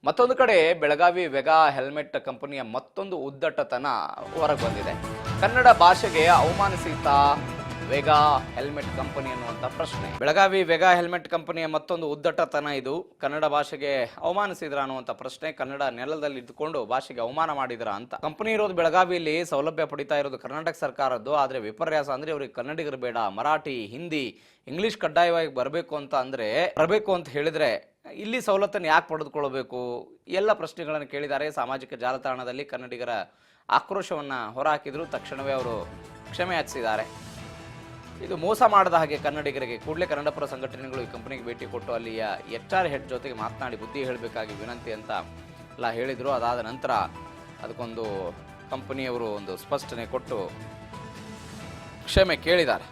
ಮತ್ತೊಂದು ಕಡೆ Belagavi Vega helmet ಕಂಪನಿಯ ಮತ್ತೊಂದು ಉದ್ದಟತನ ಹೊರಗೆ ಬಂದಿದೆ. ಕನ್ನಡ ಭಾಷೆಗೆ ಅವಮಾನಿಸಿತಾ ವೆಗಾ ಹೆಲ್ಮೆಟ್ ಕಂಪನಿ ಅನ್ನುವಂಥ ಪ್ರಶ್ನೆ. ಬೆಳಗಾವಿ ವೆಗಾ ಹೆಲ್ಮೆಟ್ ಕಂಪನಿಯ ಮತ್ತೊಂದು ಉದ್ದಟತನ ಇದು. ಕನ್ನಡ ಭಾಷೆಗೆ ಅವಮಾನಿಸಿದ್ರ ಅನ್ನುವಂಥ ಪ್ರಶ್ನೆ. ಕನ್ನಡ ನೆಲದಲ್ಲಿ ಇದ್ದುಕೊಂಡು ಭಾಷೆಗೆ ಅವಮಾನ ಮಾಡಿದ್ರ ಅಂತ. ಕಂಪನಿ ಇರೋದು ಬೆಳಗಾವಿಯಲ್ಲಿ, ಸೌಲಭ್ಯ ಪಡಿತಾ ಇರೋದು ಕರ್ನಾಟಕ ಸರ್ಕಾರದ್ದು. ಆದರೆ ವಿಪರ್ಯಾಸ ಅಂದ್ರೆ ಅವ್ರಿಗೆ ಕನ್ನಡಿಗರು ಬೇಡ, ಮರಾಠಿ, ಹಿಂದಿ, ಇಂಗ್ಲಿಷ್ ಕಡ್ಡಾಯವಾಗಿ ಬರಬೇಕು ಅಂತ ಹೇಳಿದ್ರೆ ಇಲ್ಲಿ ಸವಲತ್ತನ್ನು ಯಾಕೆ ಪಡೆದುಕೊಳ್ಳಬೇಕು? ಎಲ್ಲ ಪ್ರಶ್ನೆಗಳನ್ನು ಕೇಳಿದ್ದಾರೆ. ಸಾಮಾಜಿಕ ಜಾಲತಾಣದಲ್ಲಿ ಕನ್ನಡಿಗರ ಆಕ್ರೋಶವನ್ನು ಹೊರಹಾಕಿದ್ರು. ತಕ್ಷಣವೇ ಅವರು ಕ್ಷಮೆ ಯಾಚಿಸಿದ್ದಾರೆ. ಇದು ಮೋಸ ಮಾಡದ ಹಾಗೆ ಕನ್ನಡಿಗರಿಗೆ. ಕೂಡಲೇ ಕನ್ನಡಪರ ಸಂಘಟನೆಗಳು ಈ ಕಂಪನಿಗೆ ಭೇಟಿ ಕೊಟ್ಟು ಅಲ್ಲಿಯ HR ಹೆಡ್ ಜೊತೆಗೆ ಮಾತನಾಡಿ ಬುದ್ಧಿ ಹೇಳಬೇಕಾಗಿ ವಿನಂತಿ ಅಂತ ಎಲ್ಲ ಹೇಳಿದರು. ಅದಾದ ನಂತರ ಅದಕ್ಕೊಂದು ಕಂಪನಿಯವರು ಒಂದು ಸ್ಪಷ್ಟನೆ ಕೊಟ್ಟು ಕ್ಷಮೆ ಕೇಳಿದ್ದಾರೆ.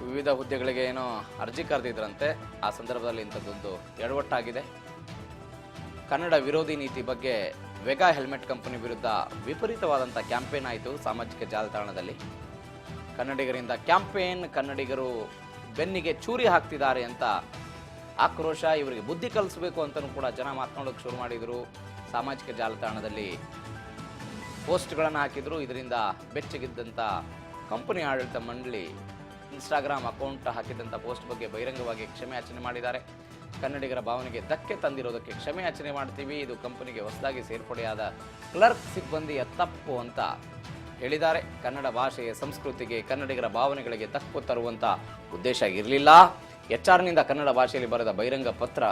ವಿವಿಧ ಹುದ್ದೆಗಳಿಗೆ ಏನೋ ಅರ್ಜಿ ಕರೆದಿದ್ರಂತೆ. ಆ ಸಂದರ್ಭದಲ್ಲಿ ಇಂಥದ್ದೊಂದು ಎಡವಟ್ಟಾಗಿದೆ. ಕನ್ನಡ ವಿರೋಧಿ ನೀತಿ ಬಗ್ಗೆ ವೆಗಾ ಹೆಲ್ಮೆಟ್ ಕಂಪನಿ ವಿರುದ್ಧ ವಿಪರೀತವಾದಂಥ ಕ್ಯಾಂಪೇನ್ ಆಯಿತು ಸಾಮಾಜಿಕ ಜಾಲತಾಣದಲ್ಲಿ. ಕನ್ನಡಿಗರಿಂದ ಕ್ಯಾಂಪೇನ್, ಕನ್ನಡಿಗರು ಬೆನ್ನಿಗೆ ಚೂರಿ ಹಾಕ್ತಿದ್ದಾರೆ ಅಂತ ಆಕ್ರೋಶ. ಇವರಿಗೆ ಬುದ್ಧಿ ಕಲಿಸಬೇಕು ಅಂತಲೂ ಕೂಡ ಜನ ಮಾತನಾಡೋಕೆ ಶುರು ಮಾಡಿದರು. ಸಾಮಾಜಿಕ ಜಾಲತಾಣದಲ್ಲಿ ಪೋಸ್ಟ್ಗಳನ್ನು ಹಾಕಿದರು. ಇದರಿಂದ ಬೆಚ್ಚಗಿದ್ದಂಥ ಕಂಪನಿ ಆಡಳಿತ ಮಂಡಳಿ ಇನ್ಸ್ಟಾಗ್ರಾಮ್ ಅಕೌಂಟ್ ಹಾಕಿದಂಥ ಪೋಸ್ಟ್ ಬಗ್ಗೆ ಬಹಿರಂಗವಾಗಿ ಕ್ಷಮೆಯಾಚನೆ ಮಾಡಿದ್ದಾರೆ. ಕನ್ನಡಿಗರ ಭಾವನೆಗೆ ಧಕ್ಕೆ ತಂದಿರೋದಕ್ಕೆ ಕ್ಷಮೆಯಾಚನೆ ಮಾಡ್ತೀವಿ. ಇದು ಕಂಪನಿಗೆ ಹೊಸದಾಗಿ ಸೇರ್ಪಡೆಯಾದ ಕ್ಲರ್ಕ್ ಸಿಬ್ಬಂದಿಯ ತಪ್ಪು ಅಂತ ಹೇಳಿದ್ದಾರೆ. ಕನ್ನಡ ಭಾಷೆಯ ಸಂಸ್ಕೃತಿಗೆ, ಕನ್ನಡಿಗರ ಭಾವನೆಗಳಿಗೆ ಧಕ್ಕು ತರುವಂಥ ಉದ್ದೇಶ ಇರಲಿಲ್ಲ. HR ನಿಂದ ಕನ್ನಡ ಭಾಷೆಯಲ್ಲಿ ಬರೆದ ಬಹಿರಂಗ ಪತ್ರ